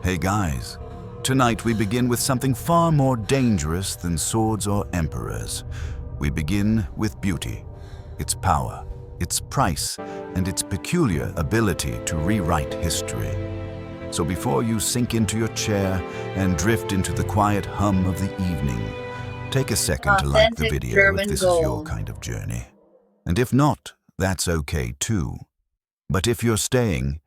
Hey guys, tonight we begin with something far more dangerous than swords or emperors. We begin with beauty, its power, its price, and its peculiar ability to rewrite history. So before you sink into your chair and drift into the quiet hum of the evening, take a second to like the Authentic video if German this is your gold. kind of journey. And if not, that's okay too. But if you're staying,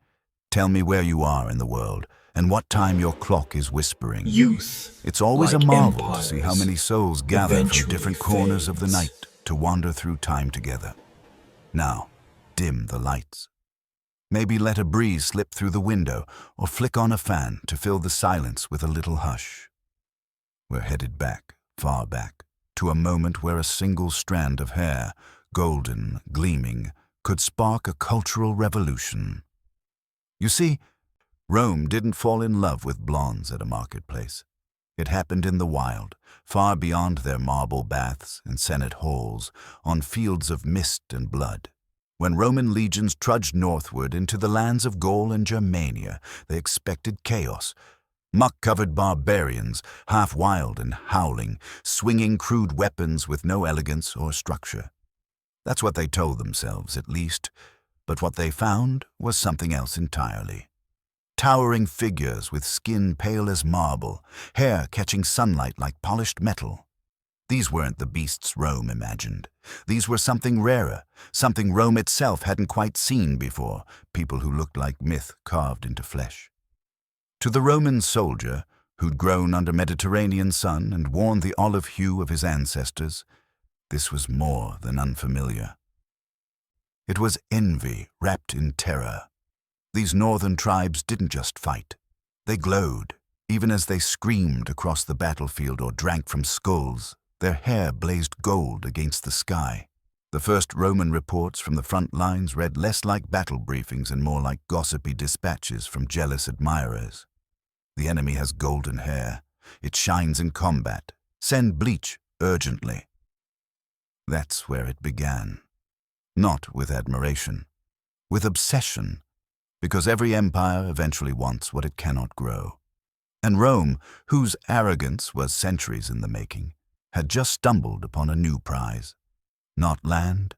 tell me where you are in the world and what time your clock is whispering. Youth, It's always a like marvel to see how empires, many souls gather from eventually different corners of the fades. night to wander through time together. Now, dim the lights. Maybe let a breeze slip through the window or flick on a fan to fill the silence with a little hush. We're headed back, far back, to a moment where a single strand of hair, golden, gleaming, could spark a cultural revolution. You see, Rome didn't fall in love with blondes at a marketplace. It happened in the wild, far beyond their marble baths and senate halls, on fields of mist and blood. When Roman legions trudged northward into the lands of Gaul and Germania, they expected chaos. Muck-covered barbarians, half wild and howling, swinging crude weapons with no elegance or structure. That's what they told themselves, at least, but what they found was something else entirely. Towering figures with skin pale as marble, hair catching sunlight like polished metal. These weren't the beasts Rome imagined. These were something rarer, something Rome itself hadn't quite seen before, people who looked like myth carved into flesh. To the Roman soldier, who'd grown under Mediterranean sun and worn the olive hue of his ancestors, this was more than unfamiliar. It was envy wrapped in terror. These northern tribes didn't just fight. They glowed, even as they screamed across the battlefield or drank from skulls. Their hair blazed gold against the sky. The first Roman reports from the front lines read less like battle briefings and more like gossipy dispatches from jealous admirers. The enemy has golden hair. It shines in combat. Send bleach urgently. That's where it began. Not with admiration, with obsession, because every empire eventually wants what it cannot grow. And Rome, whose arrogance was centuries in the making, had just stumbled upon a new prize. Not land,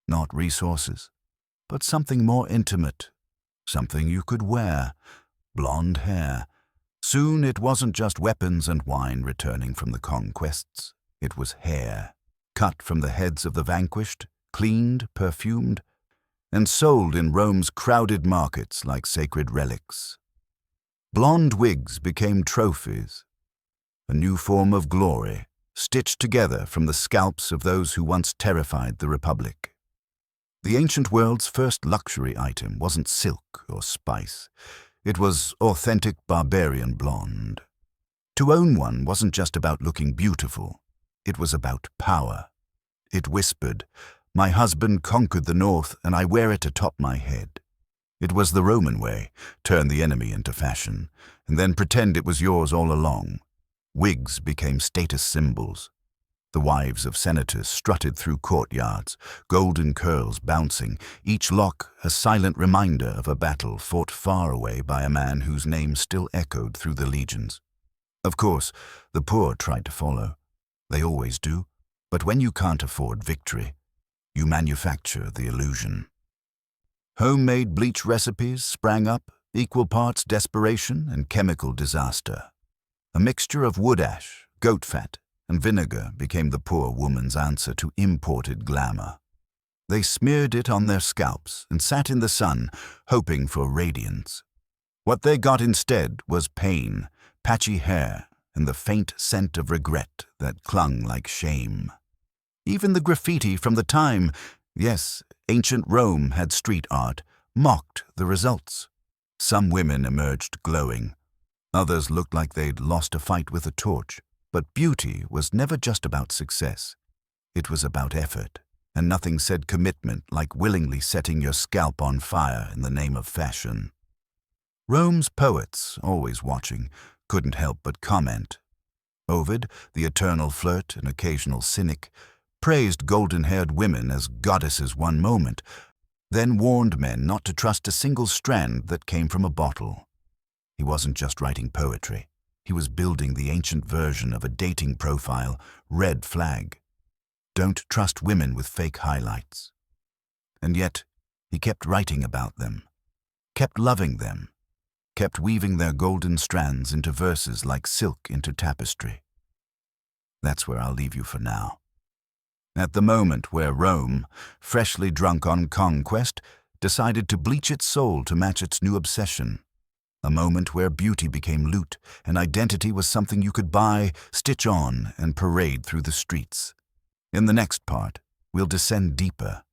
not resources, but something more intimate, something you could wear, blonde hair. Soon it wasn't just weapons and wine returning from the conquests. It was hair, cut from the heads of the vanquished, cleaned, perfumed, and sold in Rome's crowded markets like sacred relics. Blonde wigs became trophies, a new form of glory, stitched together from the scalps of those who once terrified the Republic. The ancient world's first luxury item wasn't silk or spice. It was authentic barbarian blonde. To own one wasn't just about looking beautiful. It was about power. It whispered, "My husband conquered the north, and I wear it atop my head." It was the Roman way, turn the enemy into fashion, and then pretend it was yours all along. Wigs became status symbols. The wives of senators strutted through courtyards, golden curls bouncing, each lock a silent reminder of a battle fought far away by a man whose name still echoed through the legions. Of course, the poor tried to follow. They always do. But when you can't afford victory, you manufacture the illusion. Homemade bleach recipes sprang up, equal parts desperation and chemical disaster. A mixture of wood ash, goat fat, and vinegar became the poor woman's answer to imported glamour. They smeared it on their scalps and sat in the sun, hoping for radiance. What they got instead was pain, patchy hair, and the faint scent of regret that clung like shame. Even the graffiti from the time, yes, ancient Rome had street art, mocked the results. Some women emerged glowing. Others looked like they'd lost a fight with a torch. But beauty was never just about success. It was about effort, and nothing said commitment like willingly setting your scalp on fire in the name of fashion. Rome's poets, always watching, couldn't help but comment. Ovid, the eternal flirt and occasional cynic, praised golden-haired women as goddesses one moment, then warned men not to trust a single strand that came from a bottle. He wasn't just writing poetry. He was building the ancient version of a dating profile, red flag. Don't trust women with fake highlights. And yet, he kept writing about them, kept loving them, kept weaving their golden strands into verses like silk into tapestry. That's where I'll leave you for now. At the moment where Rome, freshly drunk on conquest, decided to bleach its soul to match its new obsession. A moment where beauty became loot and identity was something you could buy, stitch on, and parade through the streets. In the next part, we'll descend deeper,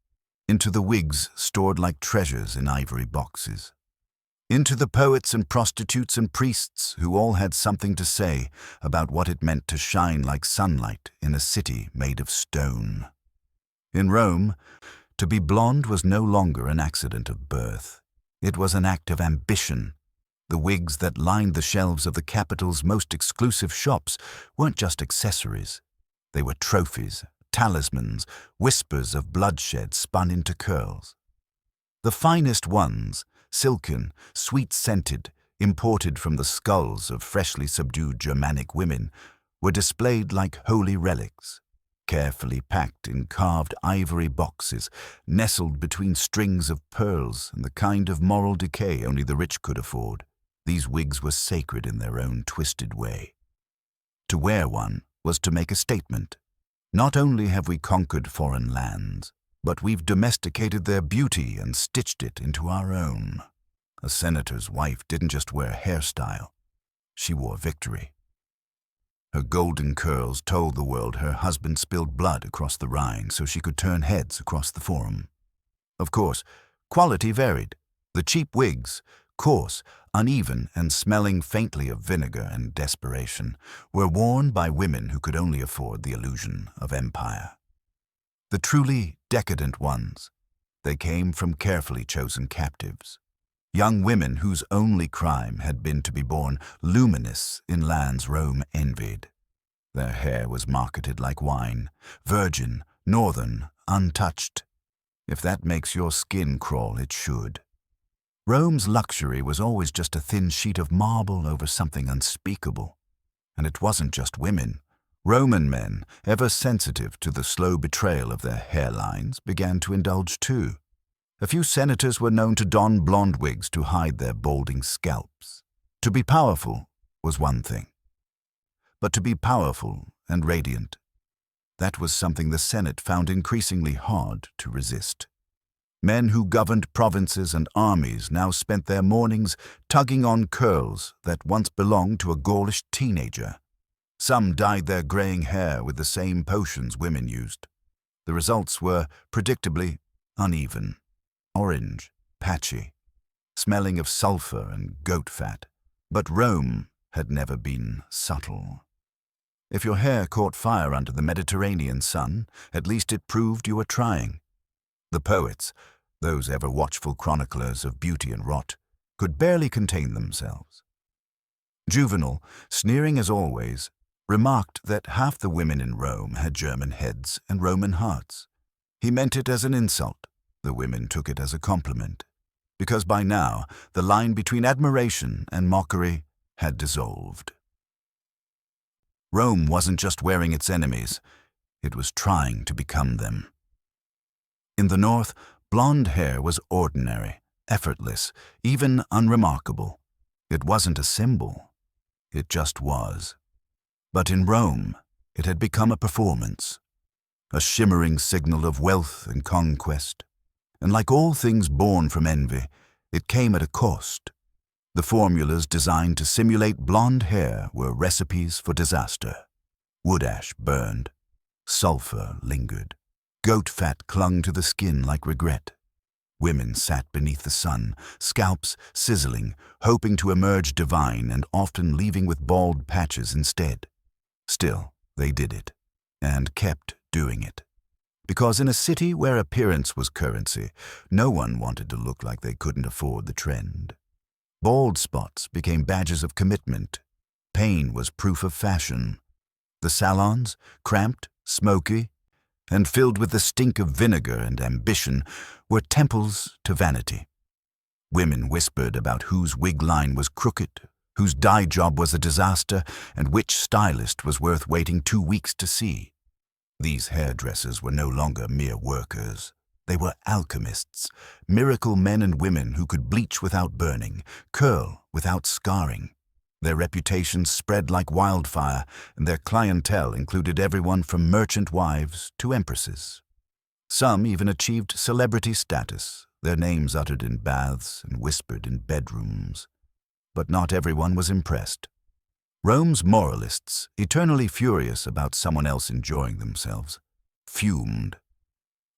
into the wigs stored like treasures in ivory boxes. Into the poets and prostitutes and priests who all had something to say about what it meant to shine like sunlight in a city made of stone. In Rome, to be blonde was no longer an accident of birth. It was an act of ambition. The wigs that lined the shelves of the capital's most exclusive shops weren't just accessories. They were trophies, talismans, whispers of bloodshed spun into curls. The finest ones, silken, sweet-scented, imported from the skulls of freshly subdued Germanic women, were displayed like holy relics, carefully packed in carved ivory boxes, nestled between strings of pearls and the kind of moral decay only the rich could afford. These wigs were sacred in their own twisted way. To wear one was to make a statement. Not only have we conquered foreign lands, but we've domesticated their beauty and stitched it into our own. A senator's wife didn't just wear hairstyle, she wore victory. Her golden curls told the world her husband spilled blood across the Rhine so she could turn heads across the Forum. Of course, quality varied. The cheap wigs, coarse, uneven, and smelling faintly of vinegar and desperation, were worn by women who could only afford the illusion of empire. The truly decadent ones, they came from carefully chosen captives. Young women whose only crime had been to be born luminous in lands Rome envied. Their hair was marketed like wine, virgin, northern, untouched. If that makes your skin crawl, it should. Rome's luxury was always just a thin sheet of marble over something unspeakable. And it wasn't just women. Roman men, ever sensitive to the slow betrayal of their hairlines, began to indulge too. A few senators were known to don blonde wigs to hide their balding scalps. To be powerful was one thing. But to be powerful and radiant, that was something the Senate found increasingly hard to resist. Men who governed provinces and armies now spent their mornings tugging on curls that once belonged to a Gaulish teenager. Some dyed their graying hair with the same potions women used. The results were, predictably, uneven, orange, patchy, smelling of sulfur and goat fat. But Rome had never been subtle. If your hair caught fire under the Mediterranean sun, at least it proved you were trying. The poets, those ever-watchful chroniclers of beauty and rot, could barely contain themselves. Juvenal, sneering as always, remarked that half the women in Rome had German heads and Roman hearts. He meant it as an insult. The women took it as a compliment, because by now the line between admiration and mockery had dissolved. Rome wasn't just wearing its enemies, it was trying to become them. In the north, blonde hair was ordinary, effortless, even unremarkable. It wasn't a symbol, it just was. But in Rome, it had become a performance, a shimmering signal of wealth and conquest. And like all things born from envy, it came at a cost. The formulas designed to simulate blonde hair were recipes for disaster. Wood ash burned, sulfur lingered, goat fat clung to the skin like regret. Women sat beneath the sun, scalps sizzling, hoping to emerge divine and often leaving with bald patches instead. Still, they did it, and kept doing it. Because in a city where appearance was currency, no one wanted to look like they couldn't afford the trend. Bald spots became badges of commitment. Pain was proof of fashion. The salons, cramped, smoky, and filled with the stink of vinegar and ambition, were temples to vanity. Women whispered about whose wig line was crooked, whose dye job was a disaster, and which stylist was worth waiting 2 weeks to see. These hairdressers were no longer mere workers. They were alchemists, miracle men and women who could bleach without burning, curl without scarring. Their reputations spread like wildfire, and their clientele included everyone from merchant wives to empresses. Some even achieved celebrity status, their names uttered in baths and whispered in bedrooms. But not everyone was impressed. Rome's moralists, eternally furious about someone else enjoying themselves, fumed.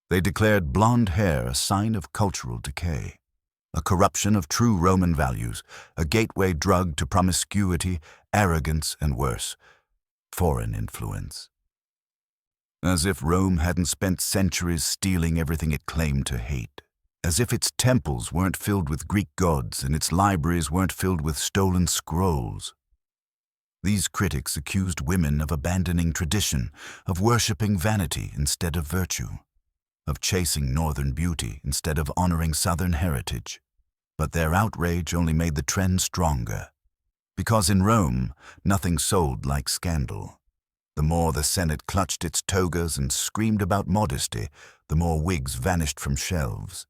They declared blonde hair a sign of cultural decay, a corruption of true Roman values, a gateway drug to promiscuity, arrogance, and worse, foreign influence. As if Rome hadn't spent centuries stealing everything it claimed to hate. As if its temples weren't filled with Greek gods and its libraries weren't filled with stolen scrolls. These critics accused women of abandoning tradition, of worshipping vanity instead of virtue, of chasing northern beauty instead of honoring southern heritage. But their outrage only made the trend stronger. Because in Rome, nothing sold like scandal. The more the Senate clutched its togas and screamed about modesty, the more wigs vanished from shelves.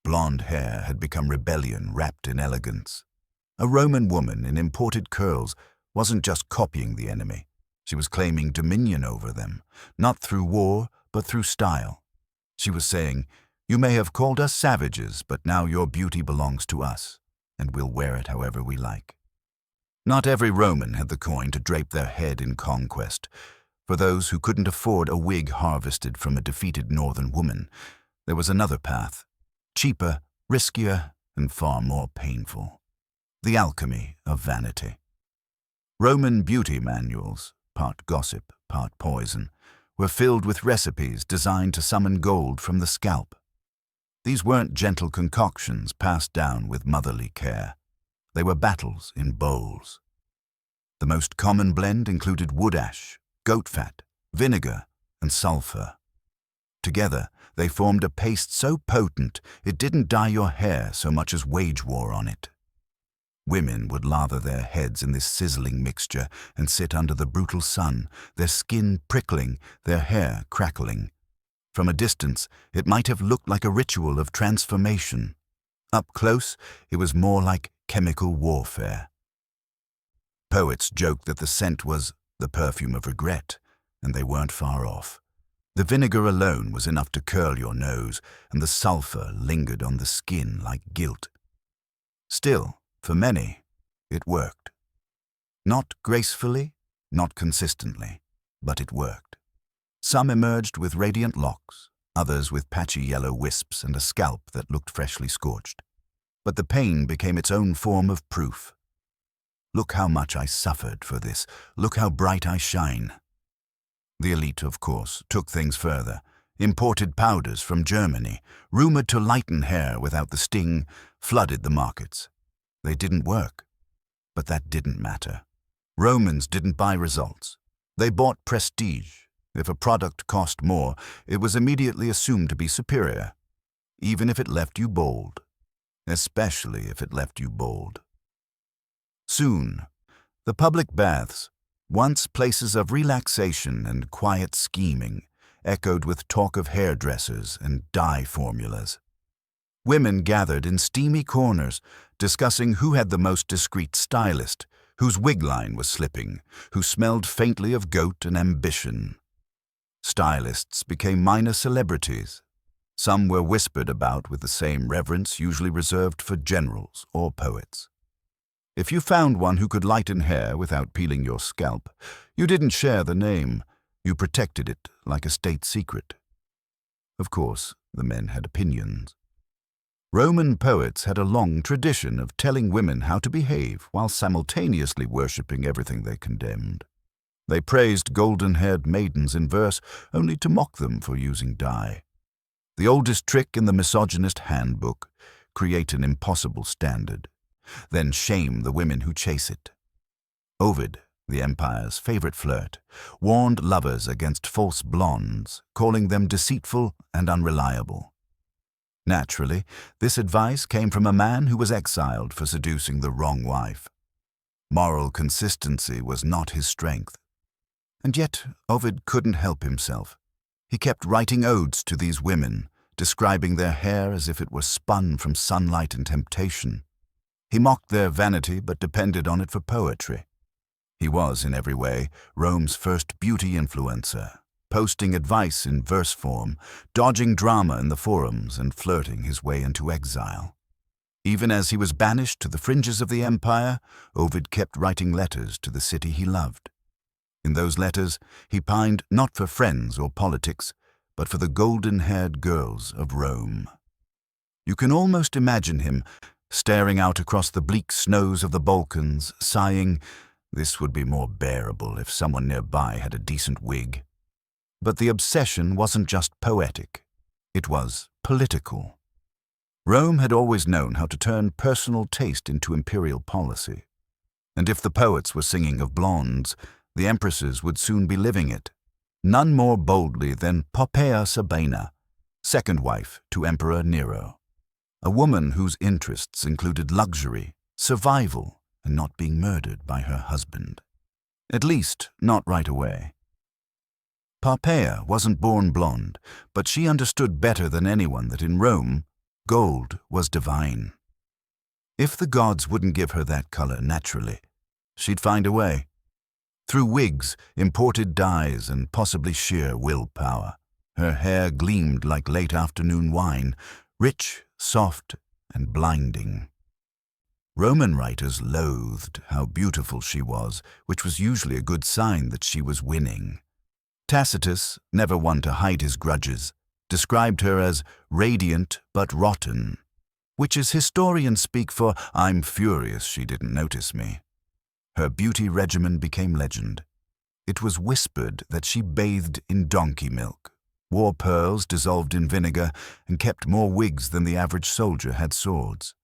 Blonde hair had become rebellion wrapped in elegance. A Roman woman in imported curls wasn't just copying the enemy. She was claiming dominion over them, not through war, but through style. She was saying, "You may have called us savages, but now your beauty belongs to us, and we'll wear it however we like." Not every Roman had the coin to drape their head in conquest. For those who couldn't afford a wig harvested from a defeated northern woman, there was another path, cheaper, riskier, and far more painful. The alchemy of vanity. Roman beauty manuals, part gossip, part poison, were filled with recipes designed to summon gold from the scalp. These weren't gentle concoctions passed down with motherly care. They were battles in bowls. The most common blend included wood ash, goat fat, vinegar, and sulfur. Together, they formed a paste so potent it didn't dye your hair so much as wage war on it. Women would lather their heads in this sizzling mixture and sit under the brutal sun, their skin prickling, their hair crackling. From a distance, it might have looked like a ritual of transformation. Up close, it was more like chemical warfare. Poets joked that the scent was the perfume of regret, and they weren't far off. The vinegar alone was enough to curl your nose, and the sulfur lingered on the skin like guilt. Still, for many, it worked. Not gracefully, not consistently, but it worked. Some emerged with radiant locks, others with patchy yellow wisps and a scalp that looked freshly scorched. But the pain became its own form of proof. Look how much I suffered for this. Look how bright I shine. The elite, of course, took things further. Imported powders from Germany, rumored to lighten hair without the sting, flooded the markets. They didn't work. But that didn't matter. Romans didn't buy results. They bought prestige. If a product cost more, it was immediately assumed to be superior, even if it left you bald. Especially if it left you bold. Soon, the public baths, once places of relaxation and quiet scheming, echoed with talk of hairdressers and dye formulas. Women gathered in steamy corners, discussing who had the most discreet stylist, whose wig line was slipping, who smelled faintly of goat and ambition. Stylists became minor celebrities. Some were whispered about with the same reverence usually reserved for generals or poets. If you found one who could lighten hair without peeling your scalp, you didn't share the name. You protected it like a state secret. Of course, the men had opinions. Roman poets had a long tradition of telling women how to behave while simultaneously worshipping everything they condemned. They praised golden-haired maidens in verse only to mock them for using dye. The oldest trick in the misogynist handbook, create an impossible standard, then shame the women who chase it. Ovid, the empire's favorite flirt, warned lovers against false blondes, calling them deceitful and unreliable. Naturally, this advice came from a man who was exiled for seducing the wrong wife. Moral consistency was not his strength. And yet Ovid couldn't help himself. He kept writing odes to these women, describing their hair as if it were spun from sunlight and temptation. He mocked their vanity but depended on it for poetry. He was, in every way, Rome's first beauty influencer, posting advice in verse form, dodging drama in the forums, and flirting his way into exile. Even as he was banished to the fringes of the empire, Ovid kept writing letters to the city he loved. In those letters, he pined not for friends or politics, but for the golden-haired girls of Rome. You can almost imagine him staring out across the bleak snows of the Balkans, sighing, "This would be more bearable if someone nearby had a decent wig." But the obsession wasn't just poetic. It was political. Rome had always known how to turn personal taste into imperial policy. And if the poets were singing of blondes, the empresses would soon be living it, none more boldly than Poppaea Sabina, second wife to Emperor Nero, a woman whose interests included luxury, survival, and not being murdered by her husband. At least, not right away. Poppaea wasn't born blonde, but she understood better than anyone that in Rome, gold was divine. If the gods wouldn't give her that color naturally, she'd find a way. Through wigs, imported dyes, and possibly sheer willpower, her hair gleamed like late afternoon wine, rich, soft, and blinding. Roman writers loathed how beautiful she was, which was usually a good sign that she was winning. Tacitus, never one to hide his grudges, described her as radiant but rotten, which is historians speak for "I'm furious she didn't notice me." Her beauty regimen became legend. It was whispered that she bathed in donkey milk, wore pearls dissolved in vinegar, and kept more wigs than the average soldier had swords.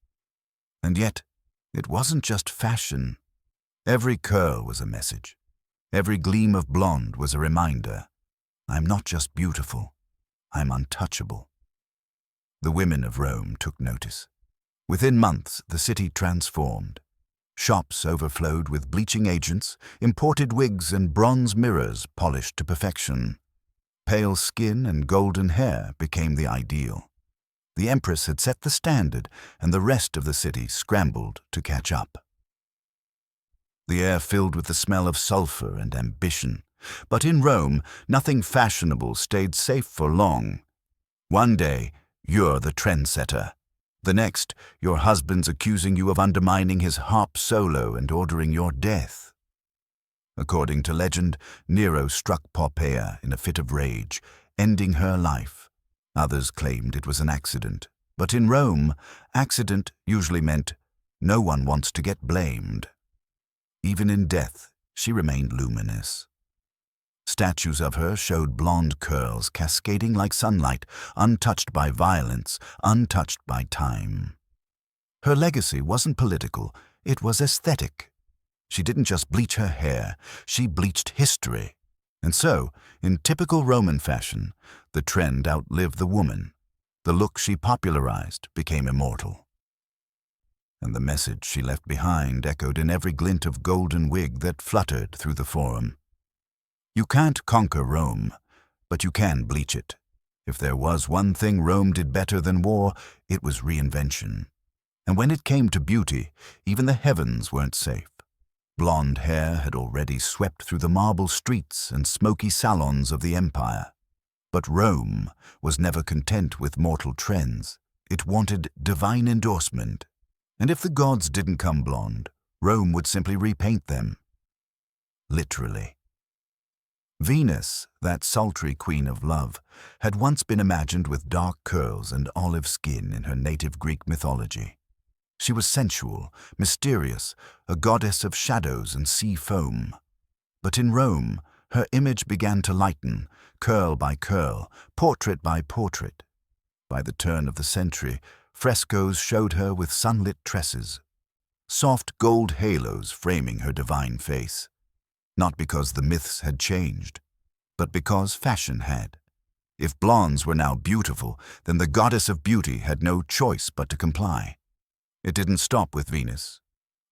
And yet, it wasn't just fashion. Every curl was a message. Every gleam of blonde was a reminder. I'm not just beautiful, I'm untouchable. The women of Rome took notice. Within months, the city transformed. Shops overflowed with bleaching agents, imported wigs and bronze mirrors polished to perfection. Pale skin and golden hair became the ideal. The empress had set the standard, and the rest of the city scrambled to catch up. The air filled with the smell of sulfur and ambition. But in Rome, nothing fashionable stayed safe for long. One day, you're the trendsetter. The next, your husband's accusing you of undermining his harp solo and ordering your death. According to legend, Nero struck Poppaea in a fit of rage, ending her life. Others claimed it was an accident, but in Rome, accident usually meant no one wants to get blamed. Even in death, she remained luminous. Statues of her showed blonde curls cascading like sunlight, untouched by violence, untouched by time. Her legacy wasn't political, it was aesthetic. She didn't just bleach her hair, she bleached history. And so, in typical Roman fashion, the trend outlived the woman. The look she popularized became immortal. And the message she left behind echoed in every glint of golden wig that fluttered through the forum. You can't conquer Rome, but you can bleach it. If there was one thing Rome did better than war, it was reinvention. And when it came to beauty, even the heavens weren't safe. Blonde hair had already swept through the marble streets and smoky salons of the empire. But Rome was never content with mortal trends. It wanted divine endorsement. And if the gods didn't come blonde, Rome would simply repaint them. Literally. Venus, that sultry queen of love, had once been imagined with dark curls and olive skin in her native Greek mythology. She was sensual, mysterious, a goddess of shadows and sea foam. But in Rome, her image began to lighten, curl by curl, portrait by portrait. By the turn of the century, frescoes showed her with sunlit tresses, soft gold halos framing her divine face. Not because the myths had changed, but because fashion had. If blondes were now beautiful, then the goddess of beauty had no choice but to comply. It didn't stop with Venus.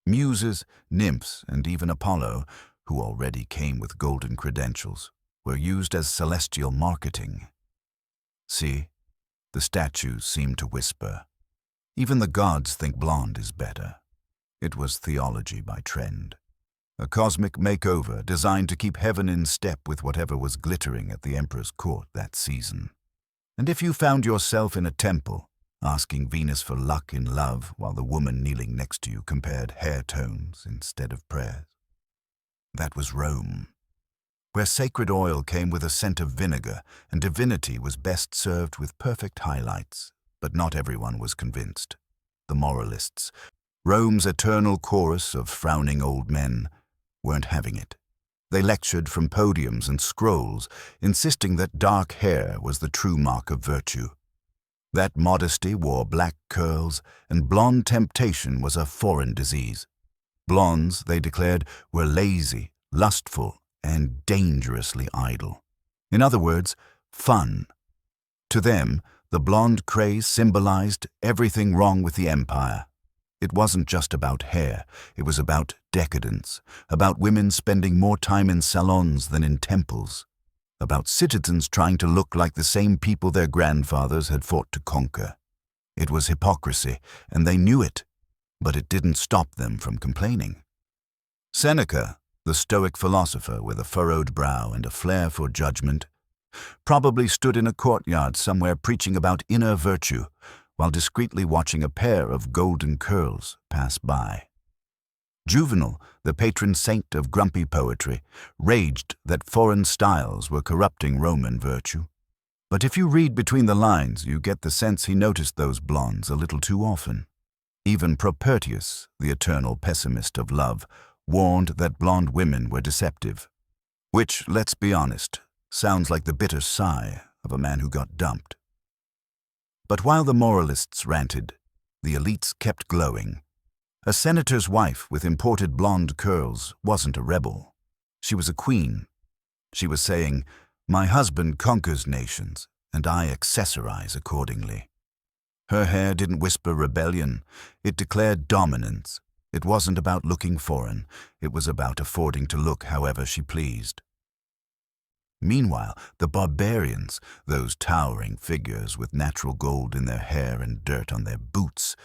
Muses, nymphs, and even Apollo, who already came with golden credentials, were used as celestial marketing. See, the statues seem to whisper. Even the gods think blonde is better. It was theology by trend. A cosmic makeover designed to keep heaven in step with whatever was glittering at the emperor's court that season. And if you found yourself in a temple, asking Venus for luck in love while the woman kneeling next to you compared hair tones instead of prayers, that was Rome, where sacred oil came with a scent of vinegar and divinity was best served with perfect highlights. But not everyone was convinced. The moralists, Rome's eternal chorus of frowning old men, weren't having it. They lectured from podiums and scrolls, insisting that dark hair was the true mark of virtue. That modesty wore black curls, and blonde temptation was a foreign disease. Blondes, they declared, were lazy, lustful, and dangerously idle. In other words, fun. To them, the blonde craze symbolized everything wrong with the empire. It wasn't just about hair, it was about decadence, about women spending more time in salons than in temples, about citizens trying to look like the same people their grandfathers had fought to conquer. It was hypocrisy, and they knew it, but it didn't stop them from complaining. Seneca, the Stoic philosopher with a furrowed brow and a flair for judgment, probably stood in a courtyard somewhere preaching about inner virtue, while discreetly watching a pair of golden curls pass by. Juvenal, the patron saint of grumpy poetry, raged that foreign styles were corrupting Roman virtue. But if you read between the lines, you get the sense he noticed those blondes a little too often. Even Propertius, the eternal pessimist of love, warned that blonde women were deceptive. Which, let's be honest, sounds like the bitter sigh of a man who got dumped. But while the moralists ranted, the elites kept glowing. A senator's wife with imported blonde curls wasn't a rebel. She was a queen. She was saying, "My husband conquers nations, and I accessorize accordingly." Her hair didn't whisper rebellion. It declared dominance. It wasn't about looking foreign. It was about affording to look however she pleased. Meanwhile, the barbarians, those towering figures with natural gold in their hair and dirt on their boots,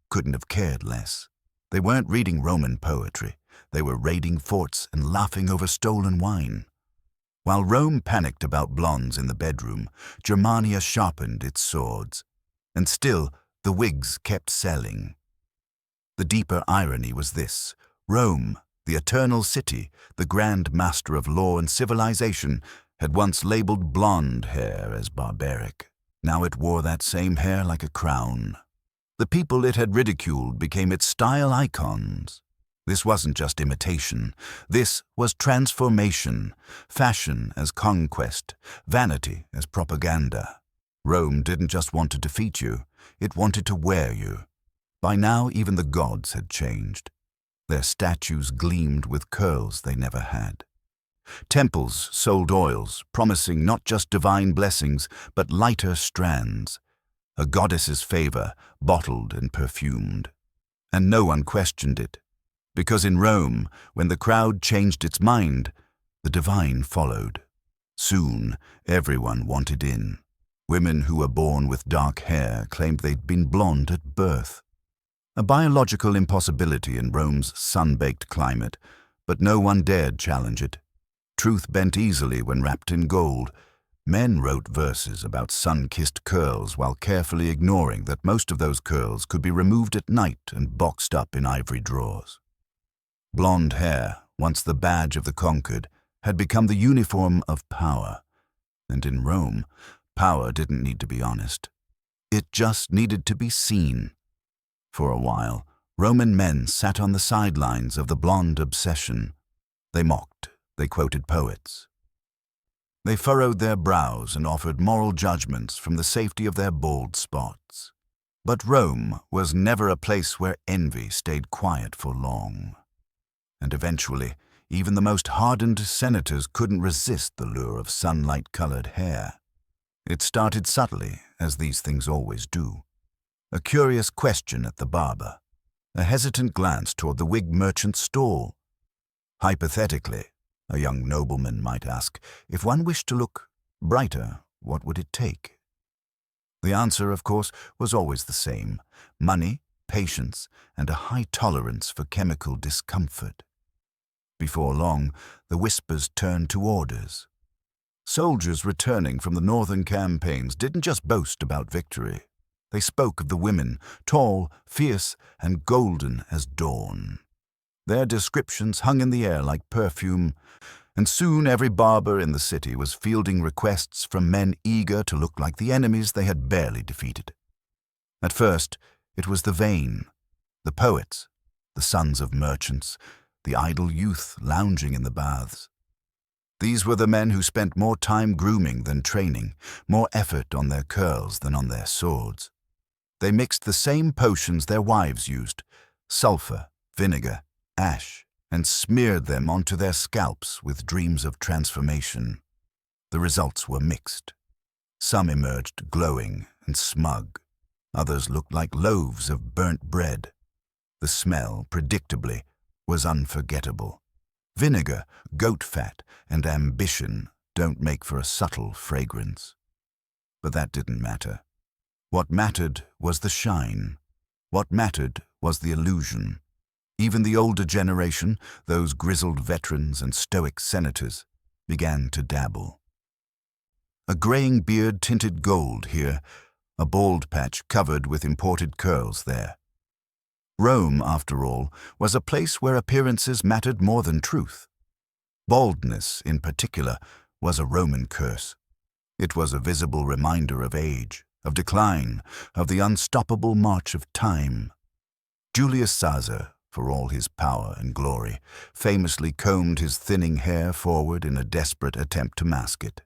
couldn't have cared less. They weren't reading Roman poetry. They were raiding forts and laughing over stolen wine. While Rome panicked about blondes in the bedroom, Germania sharpened its swords. And still, the wigs kept selling. The deeper irony was this: Rome, the eternal city, the grand master of law and civilization, had once labeled blonde hair as barbaric. Now it wore that same hair like a crown. The people it had ridiculed became its style icons. This wasn't just imitation. This was transformation, fashion as conquest, vanity as propaganda. Rome didn't just want to defeat you, it wanted to wear you. By now, even the gods had changed. Their statues gleamed with curls they never had. Temples sold oils, promising not just divine blessings, but lighter strands. A goddess's favor, bottled and perfumed. And no one questioned it. Because in Rome, when the crowd changed its mind, the divine followed. Soon, everyone wanted in. Women who were born with dark hair claimed they'd been blonde at birth. A biological impossibility in Rome's sun-baked climate, but no one dared challenge it. Truth bent easily when wrapped in gold. Men wrote verses about sun-kissed curls while carefully ignoring that most of those curls could be removed at night and boxed up in ivory drawers. Blonde hair, once the badge of the conquered, had become the uniform of power. And in Rome, power didn't need to be honest. It just needed to be seen. For a while, Roman men sat on the sidelines of the blonde obsession. They mocked, they quoted poets. They furrowed their brows and offered moral judgments from the safety of their bald spots. But Rome was never a place where envy stayed quiet for long. And eventually, even the most hardened senators couldn't resist the lure of sunlight-colored hair. It started subtly, as these things always do. A curious question at the barber, a hesitant glance toward the wig merchant's stall. Hypothetically, a young nobleman might ask, if one wished to look brighter, what would it take? The answer, of course, was always the same: money, patience, and a high tolerance for chemical discomfort. Before long, the whispers turned to orders. Soldiers returning from the northern campaigns didn't just boast about victory. They spoke of the women, tall, fierce, and golden as dawn. Their descriptions hung in the air like perfume, and soon every barber in the city was fielding requests from men eager to look like the enemies they had barely defeated. At first, it was the vain, the poets, the sons of merchants, the idle youth lounging in the baths. These were the men who spent more time grooming than training, more effort on their curls than on their swords. They mixed the same potions their wives used: sulfur, vinegar, ash, and smeared them onto their scalps with dreams of transformation. The results were mixed. Some emerged glowing and smug. Others looked like loaves of burnt bread. The smell, predictably, was unforgettable. Vinegar, goat fat, and ambition don't make for a subtle fragrance. But that didn't matter. What mattered was the shine. What mattered was the illusion. Even the older generation, those grizzled veterans and stoic senators, began to dabble. A graying beard tinted gold here, a bald patch covered with imported curls there. Rome, after all, was a place where appearances mattered more than truth. Baldness, in particular, was a Roman curse. It was a visible reminder of age, of decline, of the unstoppable march of time. Julius Caesar, for all his power and glory, famously combed his thinning hair forward in a desperate attempt to mask it.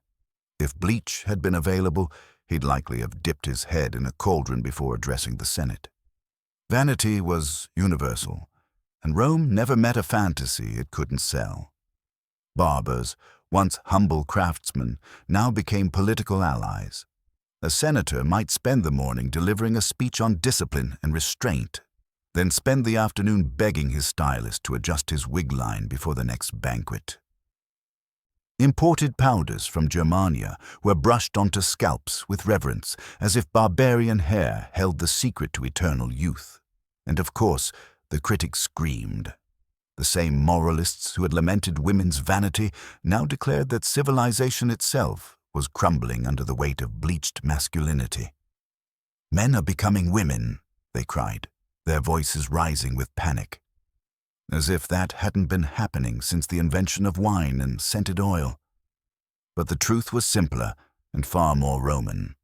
If bleach had been available, he'd likely have dipped his head in a cauldron before addressing the Senate. Vanity was universal, and Rome never met a fantasy it couldn't sell. Barbers, once humble craftsmen, now became political allies. A senator might spend the morning delivering a speech on discipline and restraint, then spend the afternoon begging his stylist to adjust his wig line before the next banquet. Imported powders from Germania were brushed onto scalps with reverence, as if barbarian hair held the secret to eternal youth. And of course, the critics screamed. The same moralists who had lamented women's vanity now declared that civilization itself was crumbling under the weight of bleached masculinity. "Men are becoming women," they cried, their voices rising with panic. As if that hadn't been happening since the invention of wine and scented oil. But the truth was simpler and far more Roman.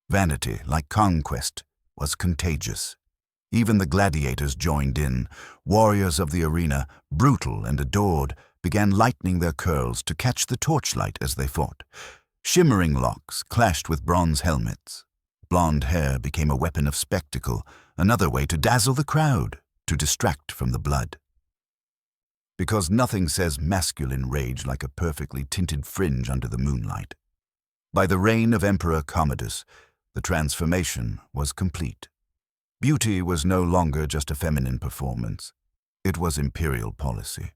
Vanity, like conquest, was contagious. Even the gladiators joined in. Warriors of the arena, brutal and adored, began lightening their curls to catch the torchlight as they fought. Shimmering locks clashed with bronze helmets. Blonde hair became a weapon of spectacle, another way to dazzle the crowd, to distract from the blood. Because nothing says masculine rage like a perfectly tinted fringe under the moonlight. By the reign of Emperor Commodus, the transformation was complete. Beauty was no longer just a feminine performance. It was imperial policy.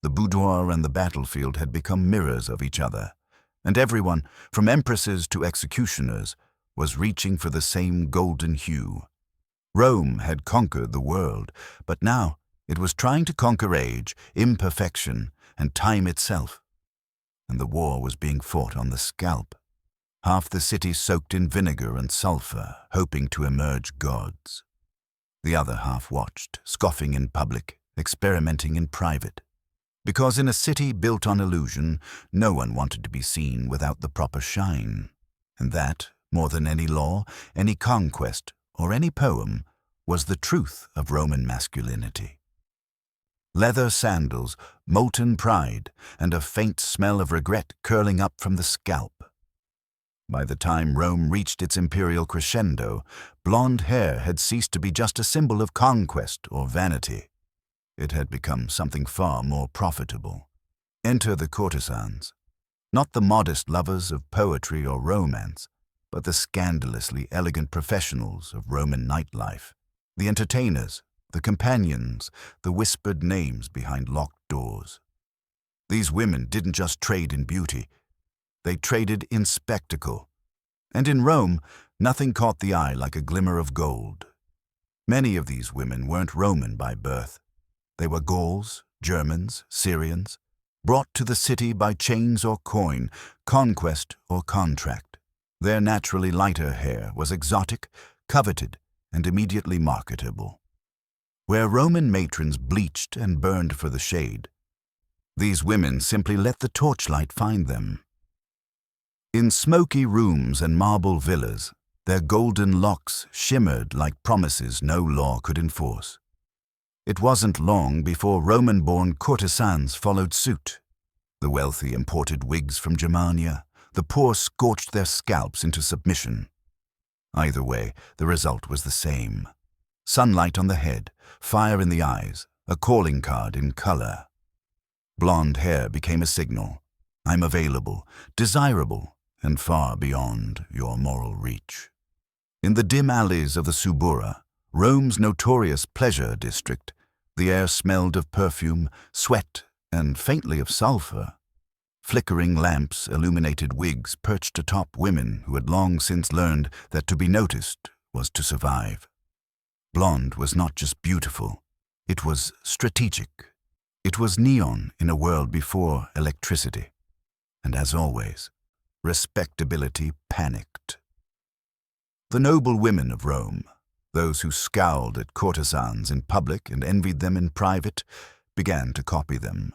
The boudoir and the battlefield had become mirrors of each other, and everyone, from empresses to executioners, was reaching for the same golden hue. Rome had conquered the world, but now it was trying to conquer age, imperfection, and time itself. And the war was being fought on the scalp. Half the city soaked in vinegar and sulfur, hoping to emerge gods. The other half watched, scoffing in public, experimenting in private. Because in a city built on illusion, no one wanted to be seen without the proper shine. And that, more than any law, any conquest, or any poem, was the truth of Roman masculinity. Leather sandals, molten pride, and a faint smell of regret curling up from the scalp. By the time Rome reached its imperial crescendo, blonde hair had ceased to be just a symbol of conquest or vanity. It had become something far more profitable. Enter the courtesans. Not the modest lovers of poetry or romance, but the scandalously elegant professionals of Roman nightlife, the entertainers, the companions, the whispered names behind locked doors. These women didn't just trade in beauty, they traded in spectacle. And in Rome, nothing caught the eye like a glimmer of gold. Many of these women weren't Roman by birth. They were Gauls, Germans, Syrians, brought to the city by chains or coin, conquest or contract. Their naturally lighter hair was exotic, coveted, and immediately marketable. Where Roman matrons bleached and burned for the shade, these women simply let the torchlight find them. In smoky rooms and marble villas, their golden locks shimmered like promises no law could enforce. It wasn't long before Roman-born courtesans followed suit. The wealthy imported wigs from Germania, the poor scorched their scalps into submission. Either way, the result was the same. Sunlight on the head, fire in the eyes, a calling card in color. Blonde hair became a signal. I'm available, desirable, and far beyond your moral reach. In the dim alleys of the Subura, Rome's notorious pleasure district, the air smelled of perfume, sweat, and faintly of sulfur. Flickering lamps illuminated wigs perched atop women who had long since learned that to be noticed was to survive. Blonde was not just beautiful, it was strategic. It was neon in a world before electricity. And as always, respectability panicked. The noble women of Rome, those who scowled at courtesans in public and envied them in private, began to copy them.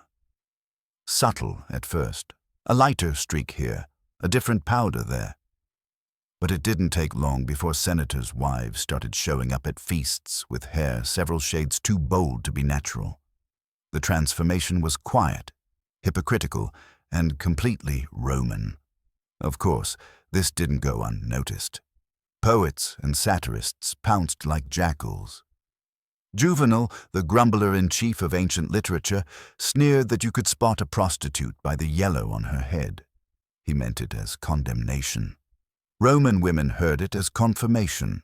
Subtle at first, a lighter streak here, a different powder there. But it didn't take long before senators' wives started showing up at feasts with hair several shades too bold to be natural. The transformation was quiet, hypocritical, and completely Roman. Of course, this didn't go unnoticed. Poets and satirists pounced like jackals. Juvenal, the grumbler-in-chief of ancient literature, sneered that you could spot a prostitute by the yellow on her head. He meant it as condemnation. Roman women heard it as confirmation.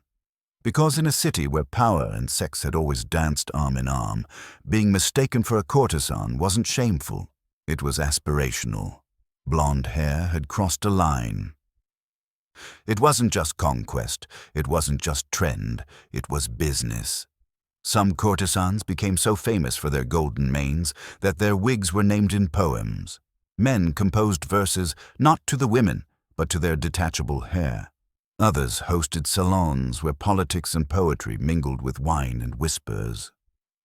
Because in a city where power and sex had always danced arm in arm, being mistaken for a courtesan wasn't shameful. It was aspirational. Blonde hair had crossed a line. It wasn't just conquest, it wasn't just trend, it was business. Some courtesans became so famous for their golden manes that their wigs were named in poems. Men composed verses not to the women, but to their detachable hair. Others hosted salons where politics and poetry mingled with wine and whispers.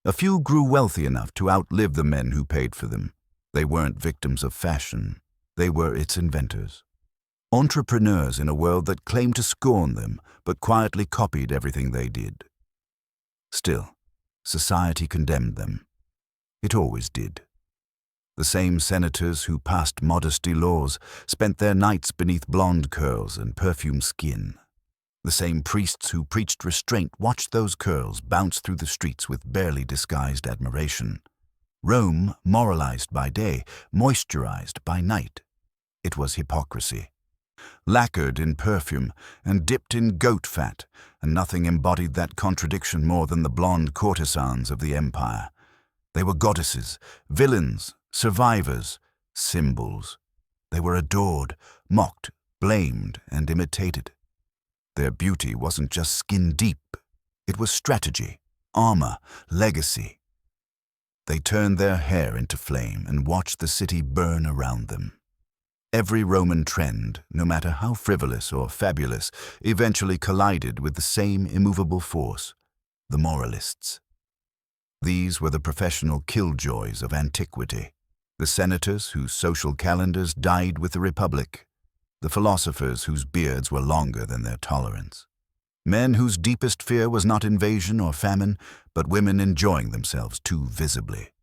A few grew wealthy enough to outlive the men who paid for them. They weren't victims of fashion, they were its inventors. Entrepreneurs in a world that claimed to scorn them, but quietly copied everything they did. Still, society condemned them. It always did. The same senators who passed modesty laws spent their nights beneath blonde curls and perfumed skin. The same priests who preached restraint watched those curls bounce through the streets with barely disguised admiration. Rome moralized by day, moisturized by night. It was hypocrisy. Lacquered in perfume and dipped in goat fat, and nothing embodied that contradiction more than the blonde courtesans of the empire. They were goddesses, villains, survivors, symbols. They were adored, mocked, blamed, and imitated. Their beauty wasn't just skin deep, it was strategy, armor, legacy. They turned their hair into flame and watched the city burn around them. Every Roman trend, no matter how frivolous or fabulous, eventually collided with the same immovable force, the moralists. These were the professional killjoys of antiquity, the senators whose social calendars died with the Republic, the philosophers whose beards were longer than their tolerance, men whose deepest fear was not invasion or famine, but women enjoying themselves too visibly.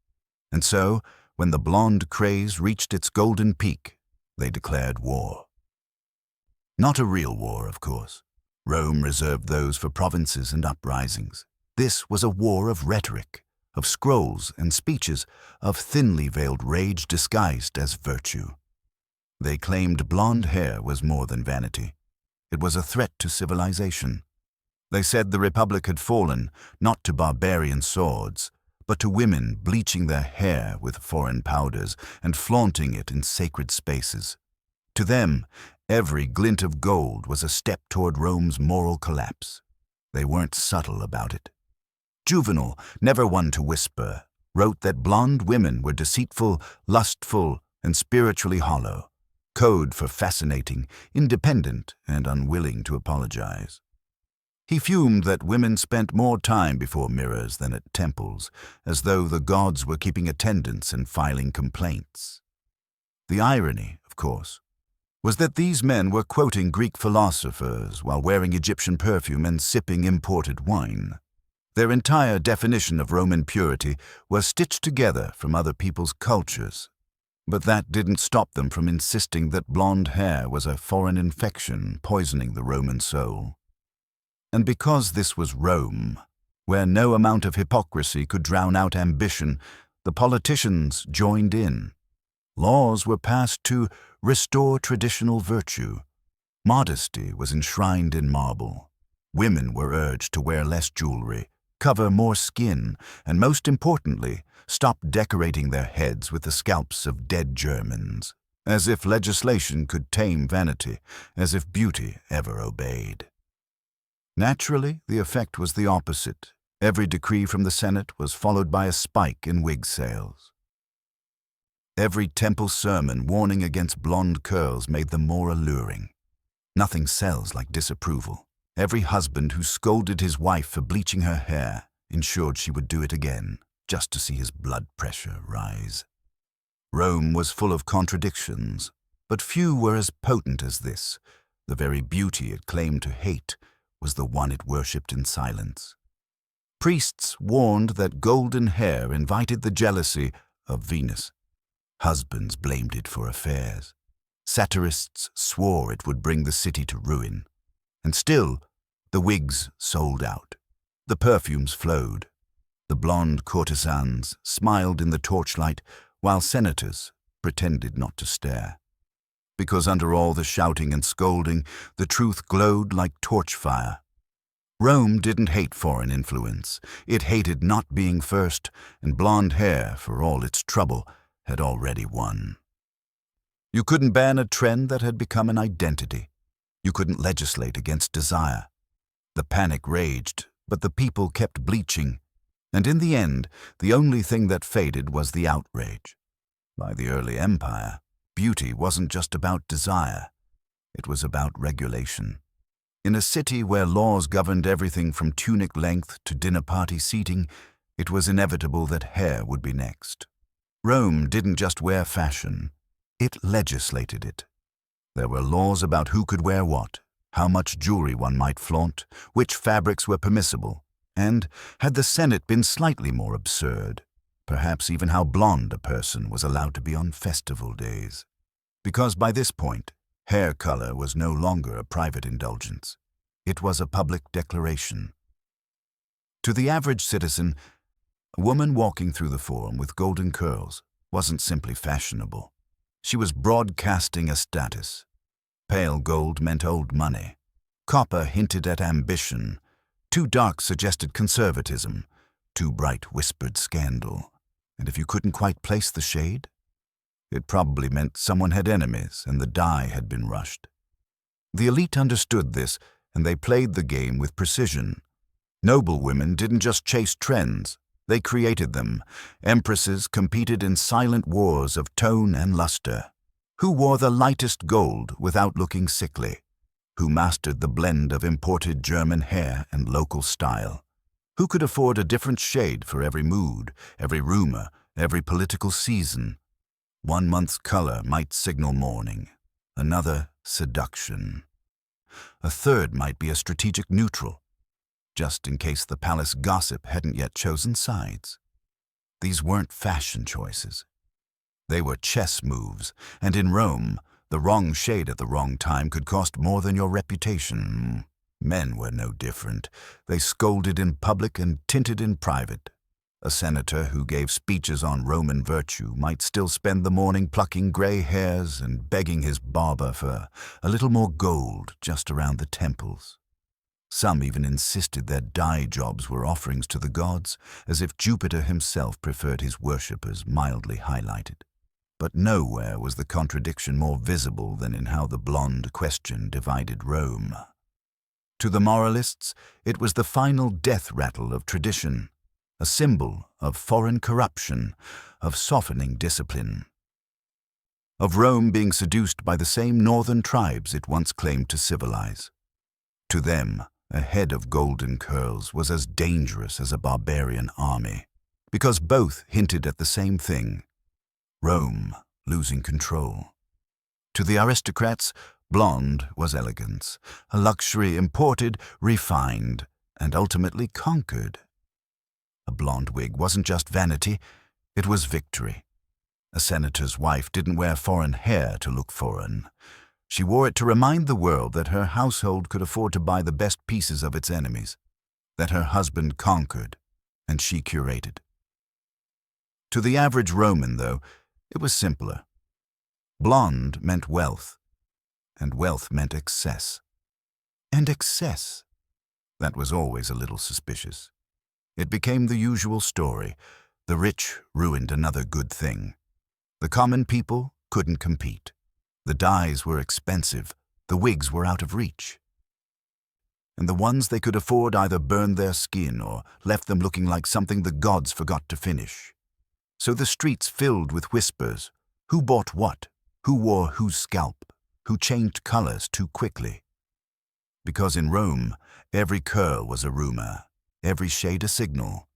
And so, when the blonde craze reached its golden peak, they declared war. Not a real war, of course. Rome reserved those for provinces and uprisings. This was a war of rhetoric, of scrolls and speeches, of thinly veiled rage disguised as virtue. They claimed blonde hair was more than vanity. It was a threat to civilization. They said the Republic had fallen, not to barbarian swords, but to women bleaching their hair with foreign powders and flaunting it in sacred spaces. To them, every glint of gold was a step toward Rome's moral collapse. They weren't subtle about it. Juvenal, never one to whisper, wrote that blonde women were deceitful, lustful, and spiritually hollow, code for fascinating, independent, and unwilling to apologize. He fumed that women spent more time before mirrors than at temples, as though the gods were keeping attendance and filing complaints. The irony, of course, was that these men were quoting Greek philosophers while wearing Egyptian perfume and sipping imported wine. Their entire definition of Roman purity was stitched together from other people's cultures. But that didn't stop them from insisting that blonde hair was a foreign infection poisoning the Roman soul. And because this was Rome, where no amount of hypocrisy could drown out ambition, the politicians joined in. Laws were passed to restore traditional virtue. Modesty was enshrined in marble. Women were urged to wear less jewelry, cover more skin, and most importantly, stop decorating their heads with the scalps of dead Germans, as if legislation could tame vanity, as if beauty ever obeyed. Naturally, the effect was the opposite. Every decree from the Senate was followed by a spike in wig sales. Every temple sermon warning against blonde curls made them more alluring. Nothing sells like disapproval. Every husband who scolded his wife for bleaching her hair ensured she would do it again, just to see his blood pressure rise. Rome was full of contradictions, but few were as potent as this. The very beauty it claimed to hate was the one it worshipped in silence. Priests warned that golden hair invited the jealousy of Venus. Husbands blamed it for affairs. Satirists swore it would bring the city to ruin. And still, the wigs sold out. The perfumes flowed. The blonde courtesans smiled in the torchlight, while senators pretended not to stare. Because under all the shouting and scolding, the truth glowed like torch fire. Rome didn't hate foreign influence. It hated not being first, and blonde hair, for all its trouble, had already won. You couldn't ban a trend that had become an identity. You couldn't legislate against desire. The panic raged, but the people kept bleaching, and in the end, the only thing that faded was the outrage. By the early empire, beauty wasn't just about desire. It was about regulation. In a city where laws governed everything from tunic length to dinner party seating, it was inevitable that hair would be next. Rome didn't just wear fashion, it legislated it. There were laws about who could wear what, how much jewelry one might flaunt, which fabrics were permissible, and, had the Senate been slightly more absurd, perhaps even how blonde a person was allowed to be on festival days. Because by this point, hair color was no longer a private indulgence. It was a public declaration. To the average citizen, a woman walking through the Forum with golden curls wasn't simply fashionable. She was broadcasting a status. Pale gold meant old money. Copper hinted at ambition. Too dark suggested conservatism. Too bright whispered scandal. And if you couldn't quite place the shade, it probably meant someone had enemies and the die had been rushed. The elite understood this, and they played the game with precision. Noble women didn't just chase trends, they created them. Empresses competed in silent wars of tone and luster. Who wore the lightest gold without looking sickly? Who mastered the blend of imported German hair and local style? Who could afford a different shade for every mood, every rumor, every political season? 1 month's color might signal mourning, another seduction. A third might be a strategic neutral, just in case the palace gossip hadn't yet chosen sides. These weren't fashion choices. They were chess moves, and in Rome, the wrong shade at the wrong time could cost more than your reputation. Men were no different. They scolded in public and tinted in private. A senator who gave speeches on Roman virtue might still spend the morning plucking grey hairs and begging his barber for a little more gold just around the temples. Some even insisted their dye jobs were offerings to the gods, as if Jupiter himself preferred his worshippers mildly highlighted. But nowhere was the contradiction more visible than in how the blonde question divided Rome. To the moralists, it was the final death rattle of tradition, a symbol of foreign corruption, of softening discipline, of Rome being seduced by the same northern tribes it once claimed to civilize. To them, a head of golden curls was as dangerous as a barbarian army, because both hinted at the same thing: Rome losing control. To the aristocrats, blonde was elegance, a luxury imported, refined, and ultimately conquered. A blonde wig wasn't just vanity, it was victory. A senator's wife didn't wear foreign hair to look foreign. She wore it to remind the world that her household could afford to buy the best pieces of its enemies, that her husband conquered, and she curated. To the average Roman, though, it was simpler. Blonde meant wealth, and wealth meant excess. And excess, that was always a little suspicious. It became the usual story. The rich ruined another good thing. The common people couldn't compete. The dyes were expensive. The wigs were out of reach. And the ones they could afford either burned their skin or left them looking like something the gods forgot to finish. So the streets filled with whispers. Who bought what? Who wore whose scalp? Who changed colors too quickly? Because in Rome, every curl was a rumor. Every shade a signal.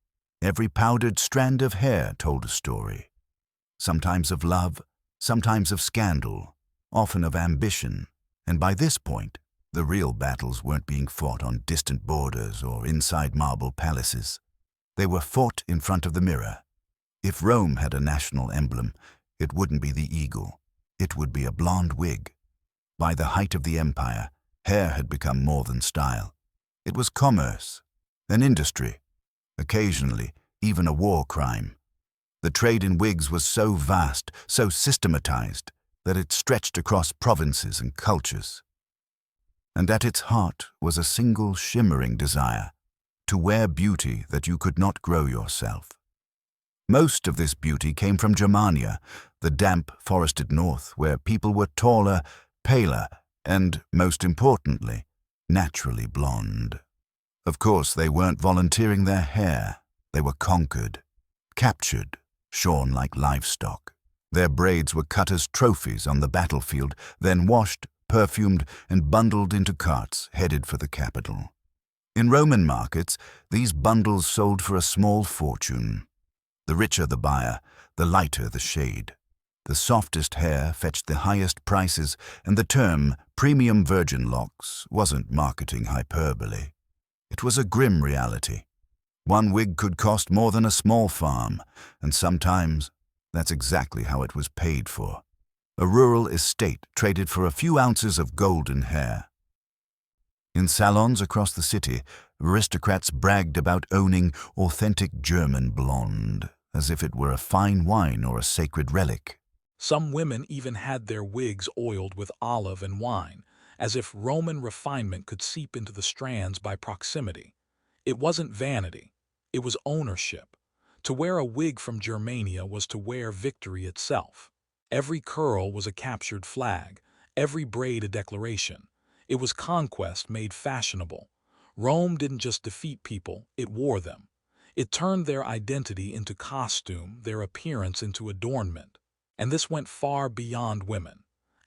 Every powdered strand of hair told a story. Sometimes of love, sometimes of scandal, often of ambition. And by this point, the real battles weren't being fought on distant borders or inside marble palaces. They were fought in front of the mirror. If Rome had a national emblem, it wouldn't be the eagle. It would be a blonde wig. By the height of the empire, hair had become more than style. It was commerce. An industry, occasionally even a war crime. The trade in wigs was so vast, so systematized, that it stretched across provinces and cultures. And at its heart was a single shimmering desire, to wear beauty that you could not grow yourself. Most of this beauty came from Germania, the damp, forested north, where people were taller, paler, and, most importantly, naturally blonde. Of course, they weren't volunteering their hair. They were conquered, captured, shorn like livestock. Their braids were cut as trophies on the battlefield, then washed, perfumed, and bundled into carts headed for the capital. In Roman markets, these bundles sold for a small fortune. The richer the buyer, the lighter the shade. The softest hair fetched the highest prices, and the term premium virgin locks wasn't marketing hyperbole. It was a grim reality. One wig could cost more than a small farm, and sometimes that's exactly how it was paid for. A rural estate traded for a few ounces of golden hair. In salons across the city, aristocrats bragged about owning authentic German blonde, as if it were a fine wine or a sacred relic. Some women even had their wigs oiled with olive and wine, as if Roman refinement could seep into the strands by proximity. It wasn't vanity, it was ownership. To wear a wig from Germania was to wear victory itself. Every curl was a captured flag, every braid a declaration. It was conquest made fashionable. Rome didn't just defeat people, it wore them. It turned their identity into costume, their appearance into adornment. And this went far beyond women.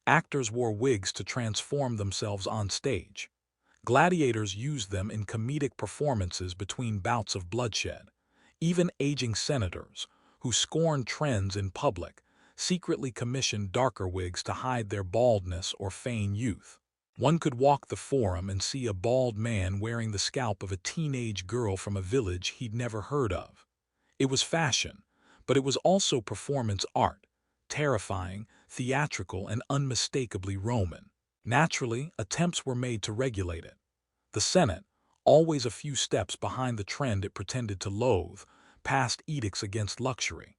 Actors wore wigs to transform themselves on stage. Gladiators used them in comedic performances between bouts of bloodshed. Even aging senators, who scorned trends in public, secretly commissioned darker wigs to hide their baldness or feign youth. One could walk the forum and see a bald man wearing the scalp of a teenage girl from a village he'd never heard of. It was fashion, but it was also performance art, terrifying, theatrical, and unmistakably Roman. Naturally, attempts were made to regulate it. The Senate, always a few steps behind the trend it pretended to loathe, passed edicts against luxury.